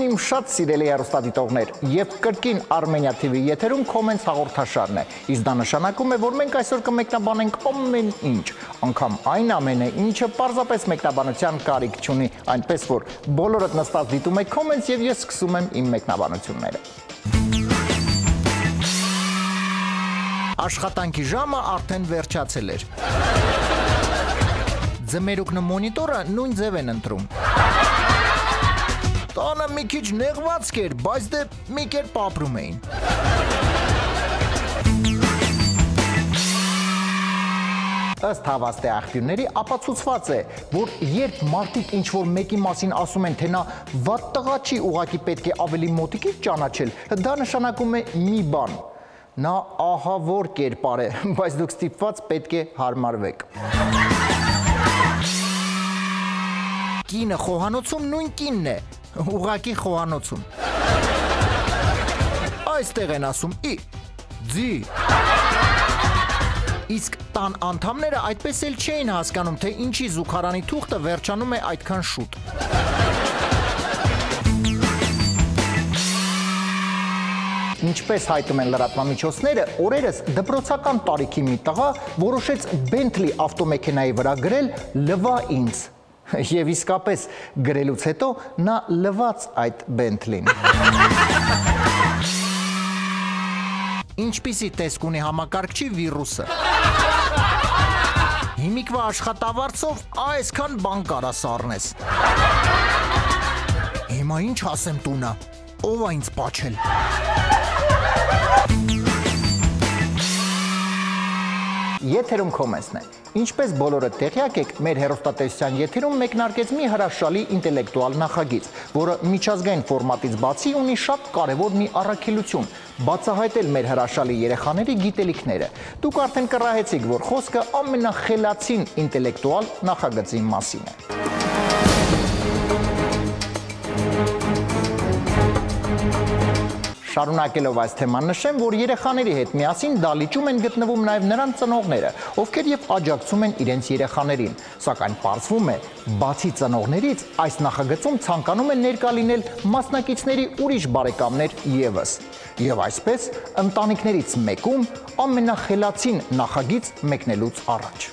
իմ շատ սիրելի հեռուստադիտողներ, եւ կրկին Armenia TV եթերում Comments հաղորդաշարն է։ Իսկ դա նշանակում է, որ մենք այսօր կմեկնաբանենք ամեն ինչ, անգամ այն ամենը, ինչը պարզապես մեկնաբանության կարիք չունի, այնպես որ բոլորդ նստած դիտում եք Comments եւ ես սկսում եմ իմ մեկնաբանությունները։ Աշխատանքի ժամը արդեն վերջացել էր։ Ձմերուկն ու մոնիտորը նույն ձև են ընտրում։ Տանը մի քիչ նեղվածք էր, բայց դե մի կերպ ապրում էին։ Ըստ հավաստի աղբյուրների ապացուցված է, որ երբ մարդիկ ինչ-որ մեկի մասին ասում են, թե նա վատ տղա չի, ուղղակի պետք է ավելի մոտիկից ճանաչել, դա նշանակում է մի բան։ Նա ահավոր կերպար է, բայց դուք ստիպված պետք է հարմարվեք։ Կինը խոհանոցում նույն կինն է, ուղղակի խոհանոցում։ Այստեղ են ասում ի, ձի։ Իսկ տան անդամները այդպես էլ չէին հասկանում, թե ինչի զուգարանի թուղթը վերջանում է այդքան շուտ։ Ինչպես հայտում են լրատվամիջոցները, օրերս դպրոցական տարիքի մի տղա որոշեց Bentley ավտոմեքենայի վրա գրել «Լվա ինձ»։ Եվ իսկապես գրելուց հետո նա լվաց այդ Bentley-ն։ Ինչպիսի տեսք ունի համակարգչի վիրուսը։ Հիմիկվա աշխատավարձով այսքան բան կարա սառնես։ Հիմա ինչ ասեմ տունը, ով է ինձ պաչել։ Եթերում Comments-ն է։ Ինչպես բոլորը տեղյակ եք, մեր հեռուստատեսության եթերում մեկնարկեց մի հրաշալի ինտելեկտուալ նախագիծ, որը միջազգային ֆորմատից բացի ունի շատ կարևոր մի առաքելություն՝ բացահայտել մեր հրաշալի երեխաների գիտելիքները։ Դուք արդեն կռահեցիք, որ խոսքը ամենախելացին ինտելեկտուալ նախագծի մասին է։ Շարունակելով այս թեման նշեմ, որ երեխաների հետ միասին դալիճում են գտնվում նաև նրանց ծնողները, ովքեր եւ աջակցում են իրենց երեխաներին, սակայն պարզվում է, բացի ծնողներից, այս նախագծում ցանկանում են ներկա լինել մասնակիցների ուրիշ բարեկամներ եւս։ Եվ այսպես, ընտանիքներից մեկում ամենախելացին նախագիծ մեկնելուց առաջ։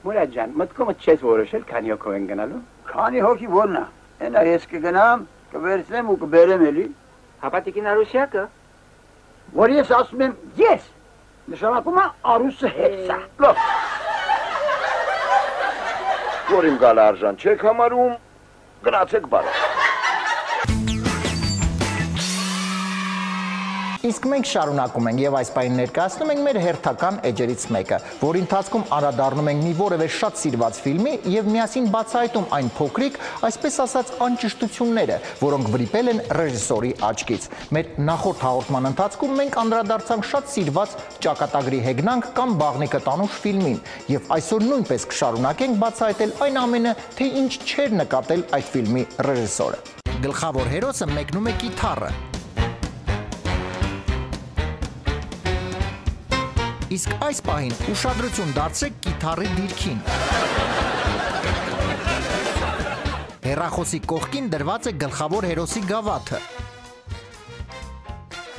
Մուրադ ջան, մտքումդ չես որոշել քանի հոգով են գնալու։ Քանի հոգի ո՞րն է։ Այնա ես կգնամ, կվերցնեմ ու կբերեմ էլի։ Հապատիկին արուսյակը։ Որ ես ասում եմ ես, նշանակում է արուսը հետ է։ Լավ։ Որ իմ գալը արժան չեք համարում, գնացեք բարը։ Իսկ մենք շարունակում ենք եւ այս պահին ներկայացնում ենք մեր հերթական էջերից մեկը, որի ընթացքում անդրադառնում ենք մի որևէ շատ սիրված ֆիլմի եւ միասին բացահայտում այն փոքրիկ, այսպես ասած, անճշտությունները, որոնք վրիպել են ռեժիսորի աչքից։ Մեր նախորդ հաղորդման ընթացքում մենք անդրադարձանք շատ սիրված Ճակատագրի հեգնանք կամ Բաղնիկը տանուշ ֆիլմին եւ այսօր նույնպես կշարունակենք բացահայտել այն ամենը, թե ինչ չէր նկատել այդ ֆիլմի ռեժիսորը։ Գլխավոր հերոսը մեկնում է կիթառը։ Իսկ այս պահին ուշադրություն դարձրեք կիթառի դիրքին։ Հեռախոսի կողքին դրված է գլխավոր հերոսի գավաթը։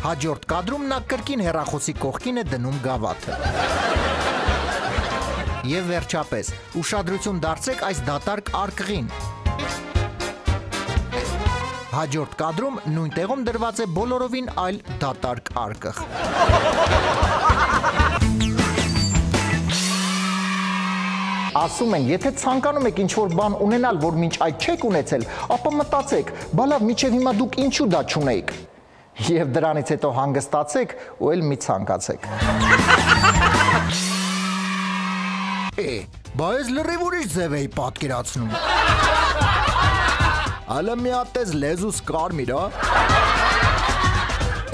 Հաջորդ կադրում նա կրկին հեռախոսի կողքին է դնում գավաթը։ Եվ վերջապես, ուշադրություն դարձրեք այս դատարկ արկղին։ Հաջորդ կադրում նույն տեղում դրված է բոլորովին այլ դատարկ արկղ։ Ասում են, եթե ցանկանում եք ինչ-որ բան ունենալ, որ մինչ այդ չեք ունեցել, ապա մտածեք, բա լավ, մինչև հիմա դուք ինչու դա չունեիք։ Եվ դրանից հետո հանգստացեք ու էլ մի ցանկացեք։ Բա ես լրիվ ուրիշ ձև էի պատկերացնում։ Ալը մի հատ տես լեզուս կարմիր,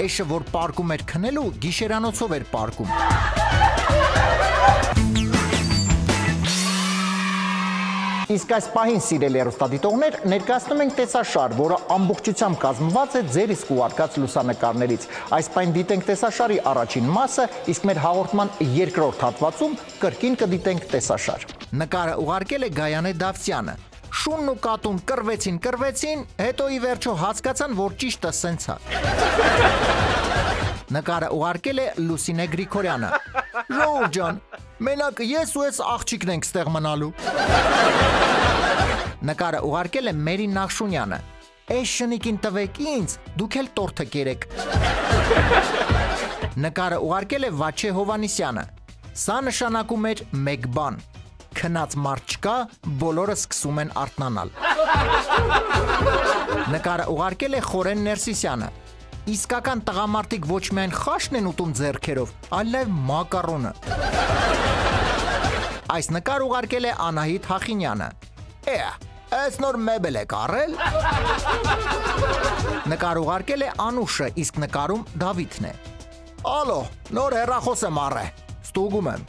Էշը, որ պարկում էր քնելու, գիշերանոցով էր պարկում։ Իսկ այս պահին սիրելի հեռուստադիտողներ, ներկայացնում ենք տեսաշար, որը ամբողջությամբ կազմված է ձեր իսկ ուղարկած լուսանկարներից։ Այս պահին դիտենք տեսաշարի առաջին մասը, իսկ մեր հաղորդման երկրորդ հատվածում կրկին կդիտենք տեսաշար։ Նկարը ուղարկել է Գայանե Դավթյանը։ Շունն ու կատուն կռվեցին, հետո ի վերջո հասկացան, որ ճիշտը սենց է։ Նկարը ուղարկել է Լուսինե Գրիգորյանը։ Ժողովուրդ ջան, մենակ ես ու ես աղջիկն ենք ստեղ մնալու։ Նկարը ուղարկել է Մերի Նախշունյանը։ Էս շնիկին տվեք ինձ, դուք էլ տորթը կերեք։ Նկարը ուղարկել է Վաչե Հովանիսյանը։ Սա նշանակում էր մեկ բան. քնած մարդ չկա, բոլորը սկսում են արթնանալ։ Նկարը ուղարկել է Խորեն Ներսիսյանը։ Իսկական տղամարդիկ ոչ միայն խաշն են ուտում ձեռքերով, այլ նաև մակարոնը։ Այս նկար ուղարկել է Անահիտ Հախինյանը։ Այս նոր մեբել եք առել։ Նկար ուղարկել է Անուշը, իսկ նկարում Դավիթն է։ Ալո, նոր հեռախոս եմ առել, ստուգում եմ։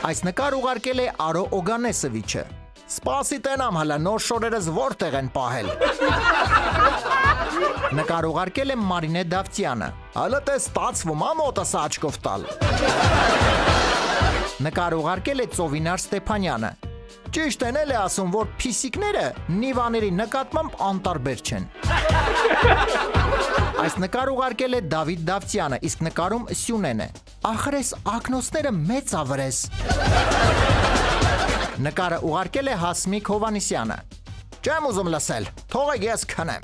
Այս նկար ուղարկել է Արո Օգանեսովիչը։ Սպասի տենամ հլը, նոր շորերս որտեղ են պահել։ Նկար ուղարկել է Մարինե Դավթյանը։ Հլը տես ստացվում, մոտս աչքով տալ։ Նկար ուղարկել է Ծովինար Ստեփանյանը։ Ճիշտ են էլ է ասում, որ փիսիկները նիվաների նկատմամբ անտարբեր չեն։ Այս նկար ուղարկել է Դավիթ Դավթյանը, իսկ նկարում Սյունեն է։ Ախր ես ակնոցները մեծ ավրես։ Նկարը ուղարկել է Հասմիկ Հովանիսյանը։ Չեմ ուզում լսել, թողեք ես քնեմ։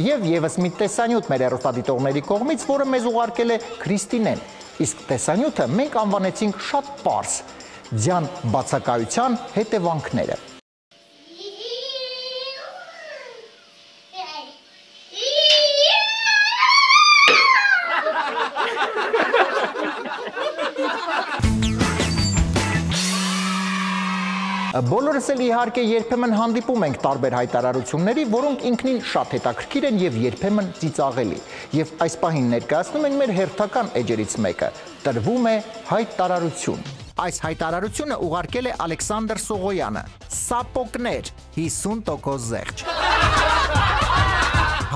Եվ եւս մի տեսանյութ մեր հեռուստադիտողների կողմից, որը մեզ ուղարկել է Քրիստինեն։ Իսկ տեսանյութը մենք անվանեցինք շատ պարզ՝ ձյան բացակայության հետևանքները։ Բոլորս էլ իհարկե երբեմն հանդիպում ենք տարբեր հայտարարությունների, որոնք ինքնին շատ հետաքրքիր են եւ երբեմն ծիծաղելի։ Եվ այս պահին ներկայացնում ենք մեր հերթական էջերից մեկը՝ տրվում է հայտարարություն։ Այս հայտարարությունը ուղարկել է Ալեքսանդր Սողոյանը։ Սապոկներ 50% զեղչ։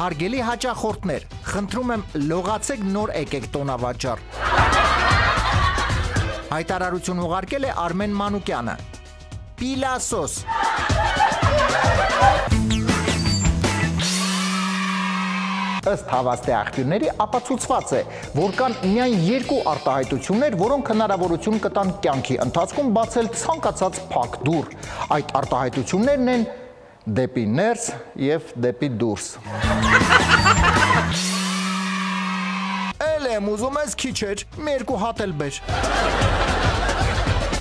Հարգելի հաճախորդներ, խնդրում եմ լողացեք նոր եկեք տոնավաճառ։ Հայտարարություն ուղարկել է Արմեն Մանուկյանը։ Պիլասոս։ Ըստ հավաստի աղբյուրների ապացուցված է, որ կան միայն երկու արտահայտություններ, որոնք հնարավորություն կտան կյանքի ընթացքում բացել ցանկացած փակ դուռ։ Այդ արտահայտություններն են դեպի ներս եւ դեպի դուրս։ Էլ եմ ուզում ես քիչ էր, մի երկու հատ էլ բեր։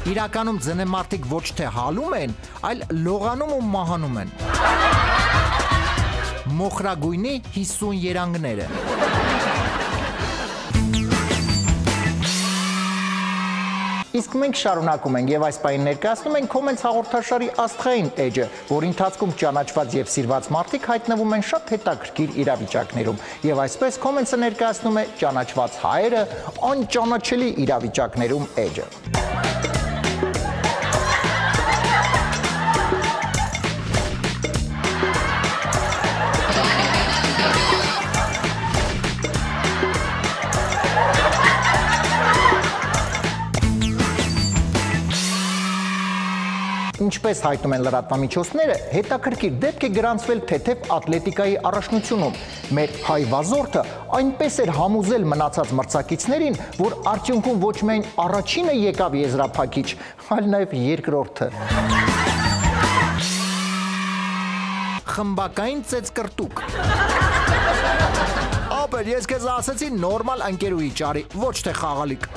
Իրականում ձնեմարտիկ ոչ թե հալում են, այլ լողանում ու մահանում են։ Մոխրագույնի 50 երանգները։ Իսկ մենք շարունակում ենք եւ այս պահին ներկայացնում ենք Comments հաղորդաշարի աստղային էջը, որի ընթացքում ճանաչված եւ սիրված մարդիկ հայտնվում են շատ հետաքրքիր իրավիճակներում։ Եվ այսպես Comments-ը ներկայացնում է ճանաչված հայերը անճանաչելի իրավիճակներում էջը։ Ինչպես հայտնում են լրատվամիջոցները, հետաքրքիր դեպք է գրանցվել թեթև ատլետիկայի առաջնությունում։ Մեր հայ վազորդը այնպես էր համոզել մնացած մրցակիցներին, որ արդյունքում ոչ միայն առաջինը եկավ եզրափակիչ, այլ նաև երկրորդը։ Խմբակային ծեծկրտուկ։ Ապեր, ես քեզ ասեցի նորմալ ընկերուհի ճարի, ոչ թե խաղալիք։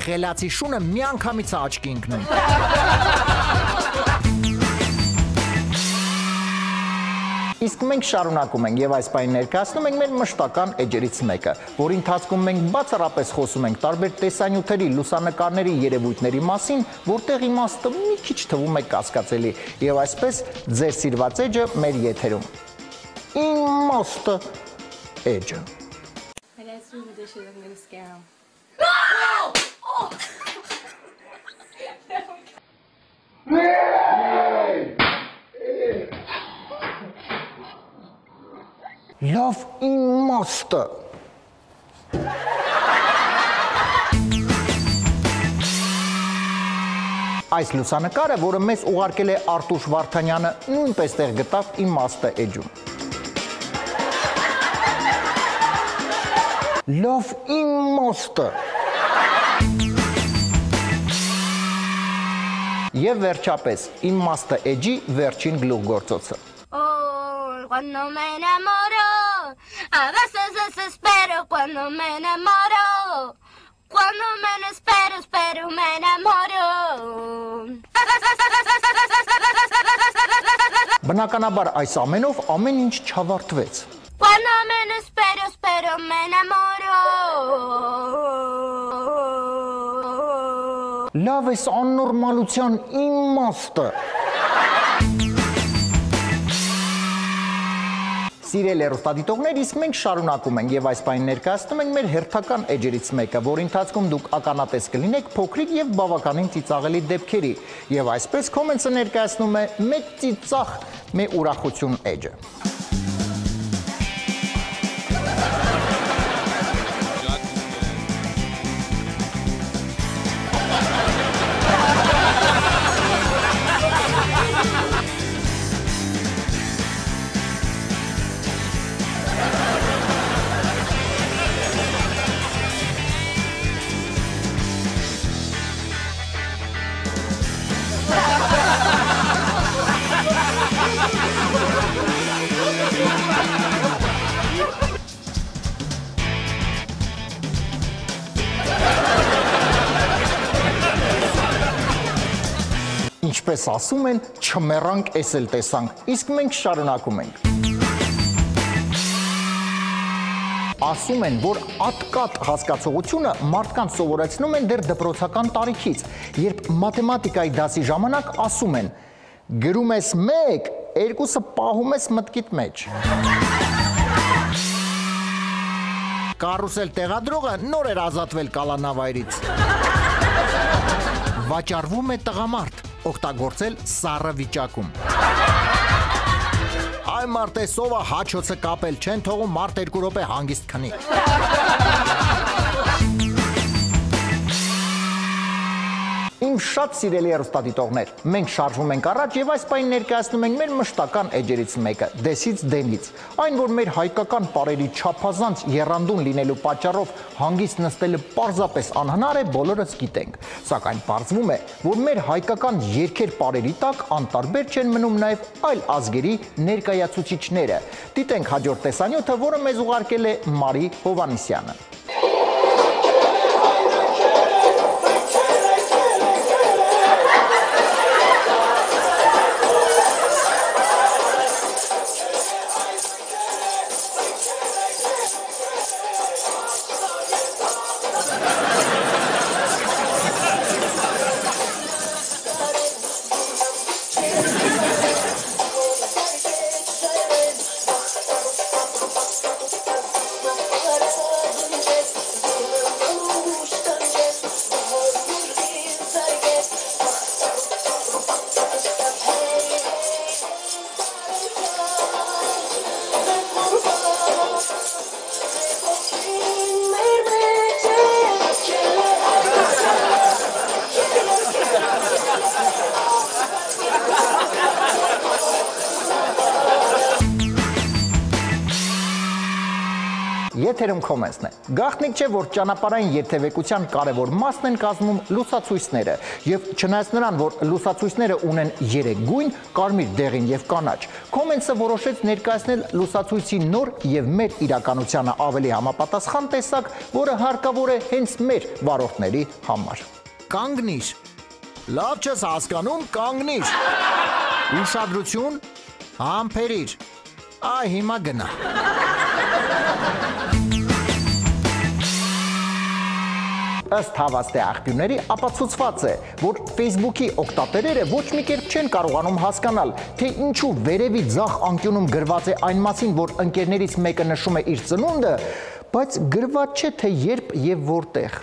Խելացի շունը միանգամից աչքի ընկնում։ Իսկ մենք շարունակում ենք եւ այս պահին ներկայացնում ենք մեր մշտական էջերից մեկը, որի ընթացքում մենք բացառապես խոսում ենք տարբեր տեսանյութերի, լուսանկարների, երևույթների մասին, որտեղ իմաստը մի քիչ թվում է կասկածելի։ Եվ այսպես ձեր սիրված էջը մեր եթերում։ Իմաստը էջը։ Լավ իմաստը։ այս լուսանկարը, որը մեզ ուղարկել է Արտուշ Վարդանյանը, նույնպես տեղ գտավ իմաստը էջում։ Լավ իմաստը։ Եվ վերջապես իմաստը էջի վերջին գլուխգործոցը։ Cuando me enamoro, a veces desespero cuando me enamoro. Cuando menos espero, me enamoro. Բնականաբար այս ամենով ամեն ինչ չավարտվեց։ Cuando menos espero, me enamoro. Լավ էս աննորմալության իմաստը։ Սիրելի հեռուստադիտողներ, իսկ մենք շարունակում ենք եւ այս պահին ներկայացնում ենք մեր հերթական էջերից մեկը, որի ընթացքում դուք ականատես կլինեք փոքրիկ եւ բավականին ծիծաղելի դեպքերի, եւ այսպես Comments-ը ներկայացնում է մեծ ծիծաղ, մի ուրախություն էջը։ Ինչպես ասում են, չմեռանք, էս էլ տեսանք, իսկ մենք շարունակում ենք։ Ասում են, որ ատկատ հասկացողությունը մարդկանց սովորեցնում են դեռ դպրոցական տարիքից, երբ մաթեմատիկայի դասի ժամանակ ասում են. գրում ես 1, երկուսը պահում ես մտքիդ մեջ։ Կարուսել տեղադրողը նոր էր ազատվել կալանավայրից։ Վաճառվում է տղամարդ, օգտագործել սառը վիճակում։ Այ մարդ է սովը հաչոցը կապել, չեն թողում մարդ 2 րոպե հանգիստ քնի։ Իմ շատ սիրելի հեռուստադիտողներ, մենք շարժվում ենք առաջ եւ այս պահին ներկայացնում ենք մեր մշտական էջերից մեկը՝ դեսից դենից։ Այն, որ մեր հայկական պարերի չափազանց եռանդուն լինելու պատճառով հանգիստ նստելը պարզապես անհնար է, բոլորս գիտենք։ Սակայն պարզվում է, որ մեր հայկական երգեր պարերի տակ անտարբեր չեն մնում նաեւ այլ ազգերի ներկայացուցիչները։ Դիտենք հաջորդ տեսանյութը, որը մեզ ուղարկել է Մարի Հովանեսյանը։ Եթերում Comments-ն է։ Գաղտնիք չէ, որ ճանապարհային երթևեկության կարևոր մասն են կազմում լուսացույցները, եւ չնայած նրան, որ լուսացույցները ունեն 3 գույն՝ կարմիր, դեղին եւ կանաչ, Comments-ը որոշեց ներկայացնել լուսացույցի նոր եւ մեր իրականությանը ավելի համապատասխան տեսակ, որը հարկավոր է հենց մեր վարորդների համար։ Կանգնիր։ Լավ չես հասկանում, կանգնիր։ Ուշադրություն, համբերիր։ Այ հիմա գնա։ Ըստ հավաստի աղբյուրների ապացուցված է, որ Facebook-ի օգտատերերը ոչ մի կերպ չեն կարողանում հասկանալ, թե ինչու վերևի ձախ անկյունում գրված է այն մասին, որ ընկերներից մեկը նշում է իր ծնունդը, բայց գրված չէ, թե երբ եւ որտեղ։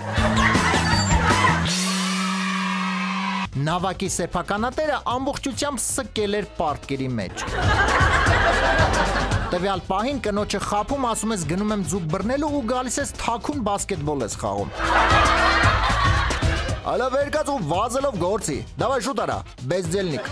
Նավակի սեփականատերը ամբողջությամբ սկել էր պարտքերի մեջ։ Տվյալ պահին կնոջը խափում, ասում ես գնում եմ ձուկ բռնելու ու գալիս ես թաքուն բասկետբոլ ես խաղում։ Ալա վեր կաց ու վազելով գործի։ Դավայ շուտ արա, բեզդելնիկ։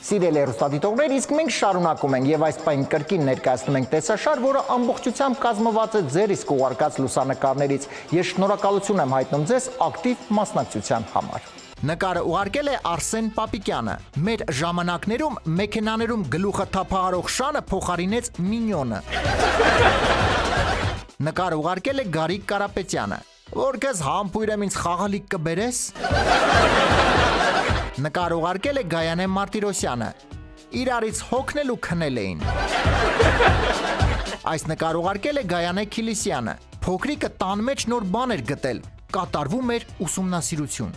Սիրելի հեռուստադիտողներ, իսկ մենք շարունակում ենք եւ այս պահին կրկին ներկայացնում ենք տեսաշար, որը ամբողջությամբ կազմված է ձեր իսկ ուղարկած լուսանկարներից։ Ես շնորհակալություն եմ հայտնում ձեզ ակտիվ մասնակցության համար։ Նկարը ուղարկել է Արսեն Պապիկյանը։ Մեր ժամանակներում մեքենաներում գլուխը թափահարող շանը փոխարինեց մինյոնը։ Նկարը ուղարկել է Գարիկ Կարապետյանը։ Որ քեզ համբույր եմ ինձ խաղալիք կբերես։ Նկար ուղարկել է Գայանե Մարտիրոսյանը։ Իրարից հոգնել ու քնել էին։ Այս նկար ուղարկել է Գայանե Քիլիսյանը։ Փոքրիկը տան մեջ նոր բան էր գտել, կատարվում էր ուսումնասիրություն։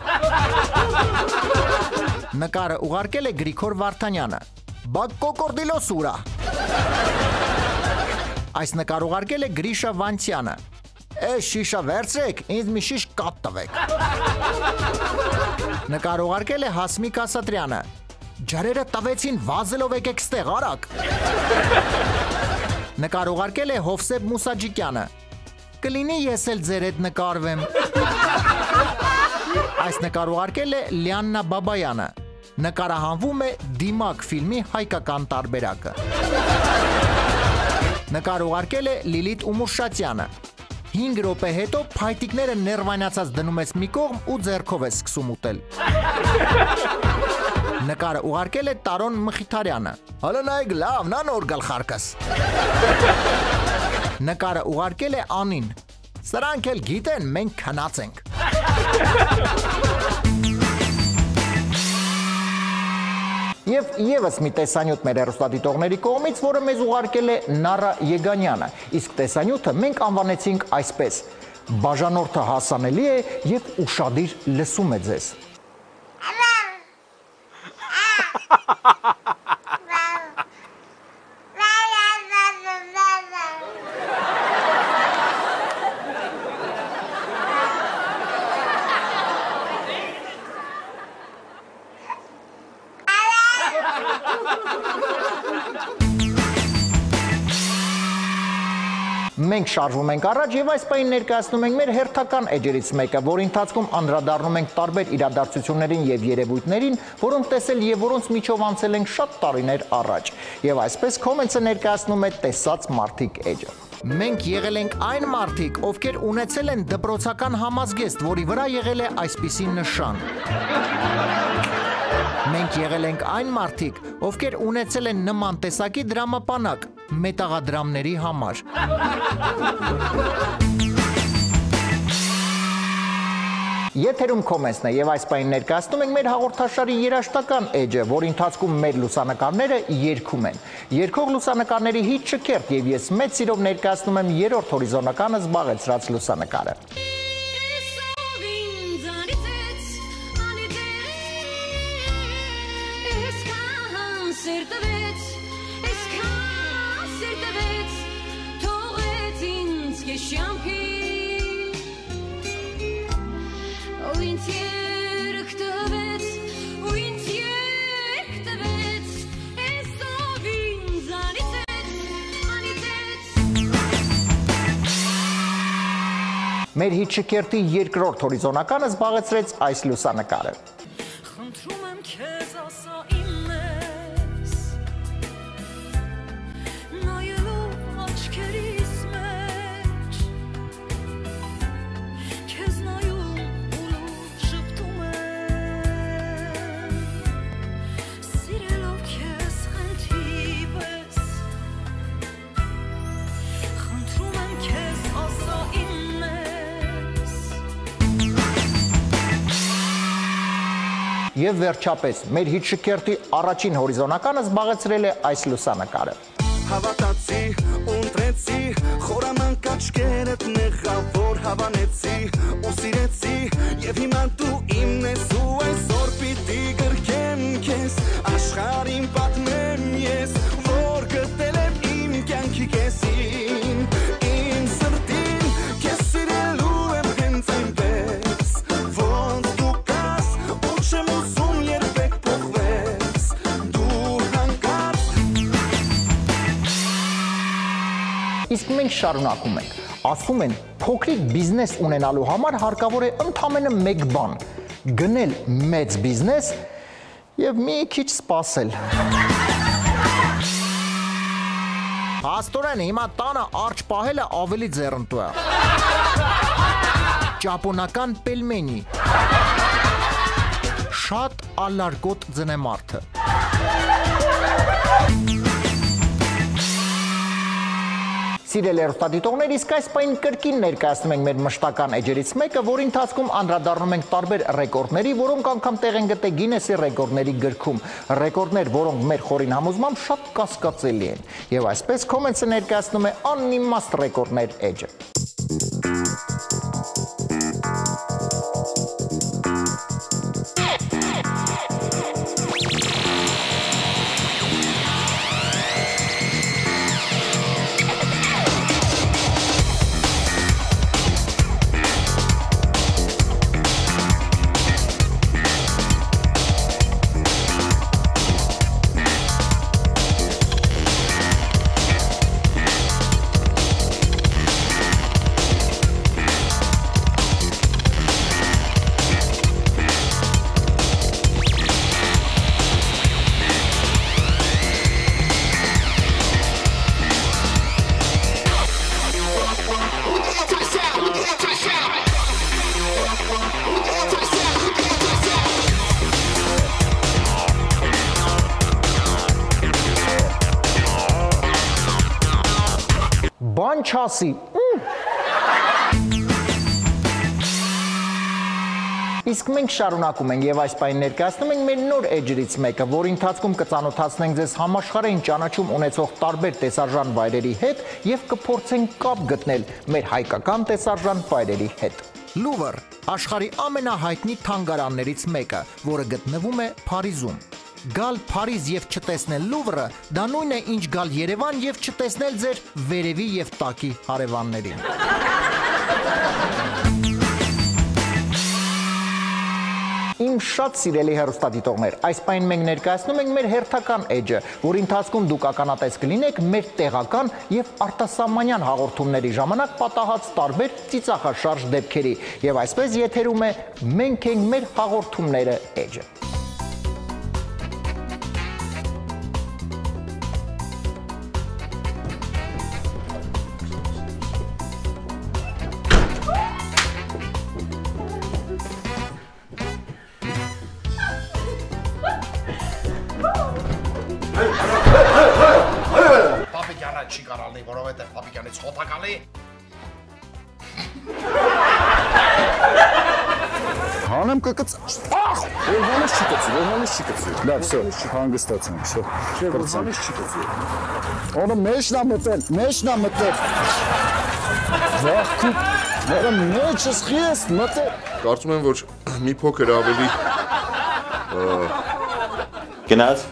Նկարը ուղարկել է Գրիգոր Վարդանյանը։ Բակ կոկորդիլոս ուրա։ Այս նկար ուղարկել է Գրիշա Վանցյանը։ Շիշա վերցրեք, ինձ մի շիշ կատ տվեք։ Նկար ուղարկել է Հասմիկ Ասատրյանը։ Ջրերը տվեցին, վազելով եկեք ստեղ, արագ։ Նկար ուղարկել է Հովսեփ Մուսաջիկյանը։ Կլինի ես էլ ձեր հետ նկարվեմ։ Այս նկար ուղարկել է Լիաննա Բաբայանը։ Նկարահանվում է Դիմակ ֆիլմի հայկական տարբերակը։ Նկար ուղարկել է Լիլիթ Ումուշատյանը։ 5 րոպե հետո փայտիկները ներվայնացած դնում ես մի կողմ ու ձեռքով ես սկսում ուտել։ Նկարը ուղարկել է Տարոն Մխիթարյանը։ Հələ նայեք լավ, նա նոր գլխարկս։ Նկարը ուղարկել է Անին։ Սրանք էլ գիտեն, մենք քնած ենք։ Եվ եւս մի տեսանյութ մեր հեռուստադիտողների կողմից, որը մեզ ուղարկել է Նարա Եգանյանը, իսկ տեսանյութը մենք անվանեցինք այսպես. Բաժանորդը հասանելի է եւ ուշադիր լսում է ձեզ։ Մենք շարժվում ենք առաջ եւ այս պահին ներկայացնում ենք մեր հերթական էջերից մեկը, որի ընթացքում անդրադառնում ենք տարբեր իրադարձություններին եւ երևույթներին, որոնք տեսել եւ որոնց միջով անցել ենք շատ տարիներ առաջ։ Եվ այսպես Comments-ը ներկայացնում է տեսած մարդիկ էջը։ Մենք եղել ենք այն մարդիկ, ովքեր ունեցել են դպրոցական համազգեստ, որի վրա եղել է այսպիսի նշան։ Մենք եղել ենք այն մարդիկ, ովքեր ունեցել են նման տեսակի դրամապանակ մետաղադրամների համար։ Եթերում Comments-ն է եւ այս պահին ներկայացնում ենք մեր հաղորդաշարի երաժշտական էջը, որի ընթացքում մեր լուսանկարները երգում են։ Երգող լուսանկարների հիթ շքերթ եւ ես մեծ սիրով ներկայացնում եմ երրորդ հորիզոնականը զբաղեցրած լուսանկարը։ Մեր հիթ շքերթի երկրորդ հորիզոնականը զբաղեցրեց այս լուսանկարը։ Խնդրում եմ քեզ ասա ինձ, նայելով աչքերիս մեջ, քեզ նայում ու շփթում եմ, սիրելով քեզ խնդրի պես, խնդրում եմ քեզ ասա ինձ։ Եվ վերջապես, մեր հիթ շքերթի առաջին հորիզոնականը զբաղեցրել է այս լուսանկարը։ Հավատացի, ունտրեցի, խորամանկ աչքերդ նեղավոր հավանեցի, ու սիրեցի, և հիմա դու իմն ես ու այսօր պիտի գրկեմ քեզ, աշխարհին պատմեմ ես, որ գտել եմ իմ կյանքի կեսին, իմ սրտին, քեզ սիրելու եմ հենց այնպես, ոնց դու կաս, ու չեմ ուզում երբեք փոխվես, դու հանկարծ։ Իսկ մենք շարունակում ենք։ Ասում են, փոքրիկ բիզնես ունենալու համար հարկավոր է ընդամենը մեկ բան՝ գնել մեծ բիզնես եւ մի քիչ սպասել։ Աստորեն, հիմա տանը արջ պահելը ավելի ձեռնտու է։ Ճապոնական պելմենի։ Շատ ալարկոտ ձնեմարդը։ Սիրելի հեռուստադիտողներ, իսկ այս պահին կրկին ներկայացնում ենք մեր մշտական էջերից մեկը, որի ընթացքում անդրադառնում ենք տարբեր ռեկորդների, որոնք անգամ տեղ են գտել Գինեսի ռեկորդների գրքում։ Ռեկորդներ, որոնք մեր խորին համոզմամբ շատ կասկածելի են։ Եվ այսպես Comments-ը ներկայացնում է անիմաստ ռեկորդներ էջը։ Բան չասի։ Իսկ մենք շարունակում ենք եւ այս պահին ներկայացնում ենք մեր նոր էջերից մեկը, որի ընթացքում կծանոթացնենք ձեզ համաշխարհային ճանաչում ունեցող տարբեր տեսարժան վայրերի հետ եւ կփորձենք կապ գտնել մեր հայկական տեսարժան վայրերի հետ։ Լուվր, աշխարհի ամենահայտնի թանգարաններից մեկը, որը գտնվում է Փարիզում։ Գալ Փարիզ եւ չտեսնել Լուվրը, դա նույնն է ինչ գալ Երևան եւ չտեսնել ձեր վերևի եւ տակի հարևաններին։ Իմ շատ սիրելի հեռուստադիտողներ, այս պահին մենք ներկայացնում ենք մեր հերթական էջը, որի ընթացքում դուք ականատես կլինեք մեր տեղական եւ արտասահմանյան հաղորդումների ժամանակ պատահած տարբեր ծիծաղաշարժ դեպքերի։ Եվ այսպես եթերում է մենք ենք մեր հաղորդումները էջը։ Պապիկյանը չի կարալնի, որովհետև պապիկյանից հոտակալի։ Հանեմ կկծ... Ախ! Որհանից չի կծի, որհանից չի կծի։ Լավ, всё, հանգստացանք, всё։ Չէ, որհանից չի կծի։ Օրը մեջն է մտել, մեջն է մտել։ Վախ, որը մեջս խիես մտել։ Կարծում եմ, որ մի փոքր ավելի Գնաց։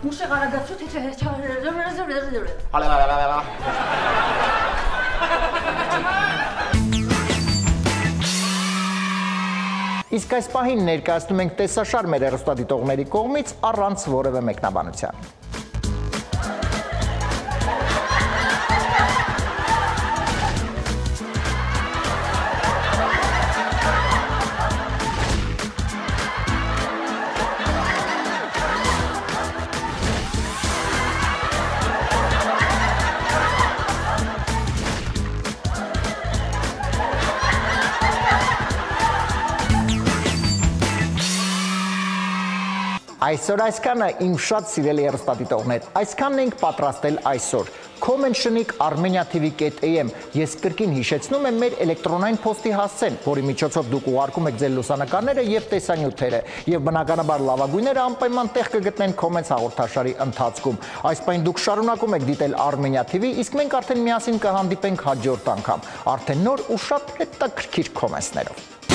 Մուշեղ արագացու, թե Իսկ այս պահին ներկայացնում ենք տեսաշար մեր հեռուստադիտողների կողմից առանց որևէ մեկնաբանության։ Այսօր այսքանը իմ շատ սիրելի հեռուստադիտողներ, այսքանն ենք պատրաստել այսօր։ Comment-շնիկ armenia.tv.am Ես կրկին հիշեցնում եմ մեր էլեկտրոնային փոստի հասցեն, որի միջոցով դուք ուղարկում եք ձեր լուսանկարները եւ տեսանյութերը, եւ բնականաբար լավագույնները անպայման տեղ կգտնեն Comments հաղորդաշարի ընթացքում։ Այս պահին դուք շարունակում եք դիտել Armenia TV, իսկ մենք արդեն միասին կհանդիպենք հաջորդ անգամ, արդեն նոր ու շատ հետաքրքիր Comments-ներով։